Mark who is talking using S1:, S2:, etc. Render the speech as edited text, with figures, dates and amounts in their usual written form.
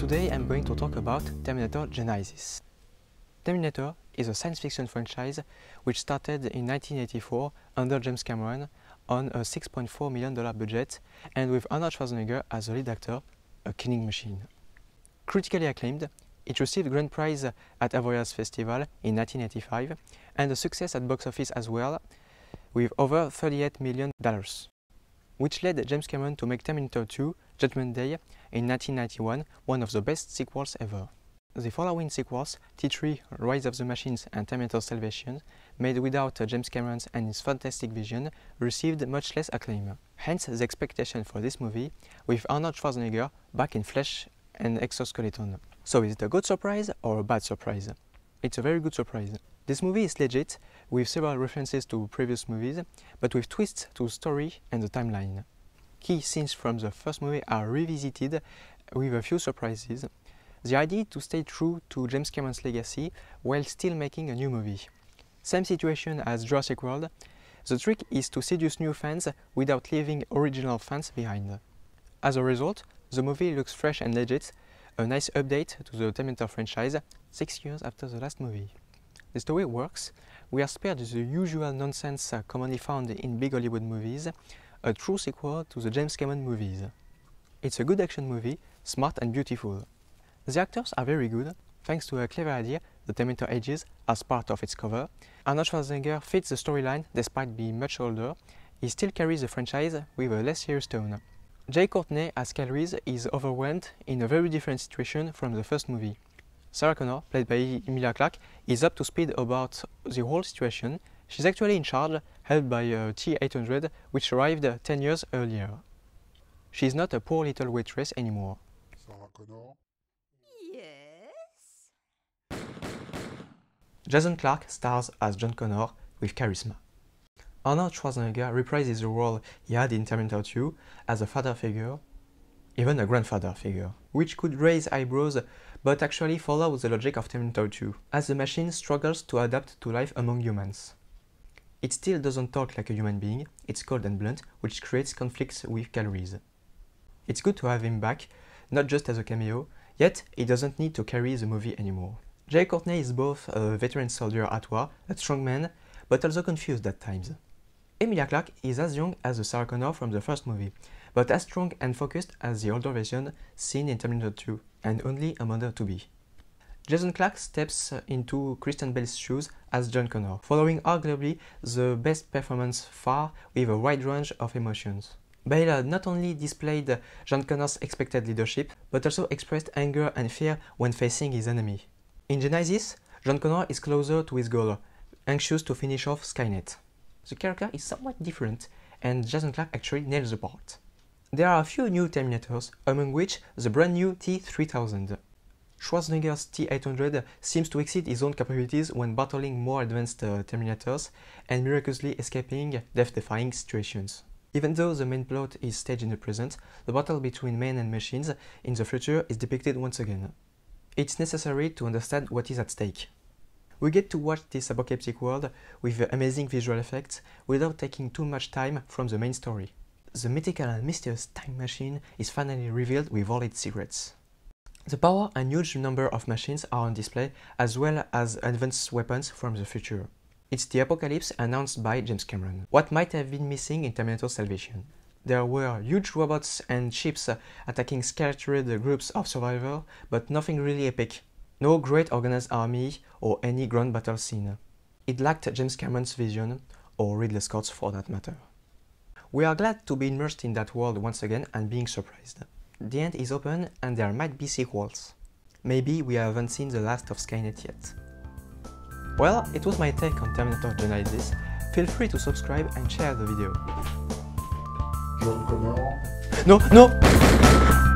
S1: Today I'm going to talk about Terminator Genisys. Terminator is a science fiction franchise which started in 1984 under James Cameron on a $6.4 million budget and with Arnold Schwarzenegger as the lead actor, a killing machine. Critically acclaimed, it received Grand Prize at Avoriaz Festival in 1985 and a success at box office as well, with over $38 million, which led James Cameron to make Terminator 2 Judgment Day in 1991 one of the best sequels ever. The following sequels, T3, Rise of the Machines and Terminator Salvation, made without James Cameron's and his fantastic vision, received much less acclaim. Hence the expectation for this movie, with Arnold Schwarzenegger back in flesh and exoskeleton. So is it a good surprise or a bad surprise? It's a very good surprise. This movie is legit, with several references to previous movies, but with twists to the story and the timeline. Key scenes from the first movie are revisited with a few surprises. The idea to stay true to James Cameron's legacy while still making a new movie. Same situation as Jurassic World. The trick is to seduce new fans without leaving original fans behind. As a result, the movie looks fresh and legit, a nice update to the Terminator franchise 6 years after the last movie. The story works. We are spared the usual nonsense commonly found in big Hollywood movies, a true sequel to the James Cameron movies. It's a good action movie, smart and beautiful. The actors are very good, thanks to a clever idea, the Terminator ages, as part of its cover. Arnold Schwarzenegger fits the storyline despite being much older. He still carries the franchise with a less serious tone. Jai Courtney as Kyle Reese is overwhelmed in a very different situation from the first movie. Sarah Connor, played by Emilia Clarke, is up to speed about the whole situation. She's actually in charge, helped by a T-800, which arrived 10 years earlier. She's not a poor little waitress anymore.
S2: Sarah Connor?
S3: Yes?
S1: Jason Clarke stars as John Connor with charisma. Arnold Schwarzenegger reprises the role he had in Terminator 2 as a father figure, even a grandfather figure, which could raise eyebrows but actually follows the logic of Terminator 2, as the machine struggles to adapt to life among humans. It still doesn't talk like a human being, it's cold and blunt, which creates conflicts with Kyle Reese. It's good to have him back, not just as a cameo, yet he doesn't need to carry the movie anymore. Jai Courtney is both a veteran soldier at war, a strong man, but also confused at times. Emilia Clarke is as young as the Sarah Connor from the first movie, but as strong and focused as the older version seen in Terminator 2, and only a mother-to-be. Jason Clarke steps into Christian Bale's shoes as John Connor, following arguably the best performance far with a wide range of emotions. Bale not only displayed John Connor's expected leadership, but also expressed anger and fear when facing his enemy. In Genisys, John Connor is closer to his goal, anxious to finish off Skynet. The character is somewhat different, and Jason Clarke actually nails the part. There are a few new Terminators, among which the brand new T-3000. Schwarzenegger's T-800 seems to exceed his own capabilities when battling more advanced Terminators and miraculously escaping death-defying situations. Even though the main plot is staged in the present, the battle between men and machines in the future is depicted once again. It's necessary to understand what is at stake. We get to watch this apocalyptic world with amazing visual effects without taking too much time from the main story. The mythical and mysterious time machine is finally revealed with all its secrets. The power and huge number of machines are on display, as well as advanced weapons from the future. It's the apocalypse announced by James Cameron. What might have been missing in Terminator Salvation? There were huge robots and ships attacking scattered groups of survivors, but nothing really epic. No great organized army or any grand battle scene. It lacked James Cameron's vision, or Ridley Scott's for that matter. We are glad to be immersed in that world once again and being surprised. The end is open and there might be sequels. Maybe we haven't seen the last of Skynet yet. Well, it was my take on Terminator Genisys. Feel free to subscribe and share the video.
S2: John Connor?
S1: No!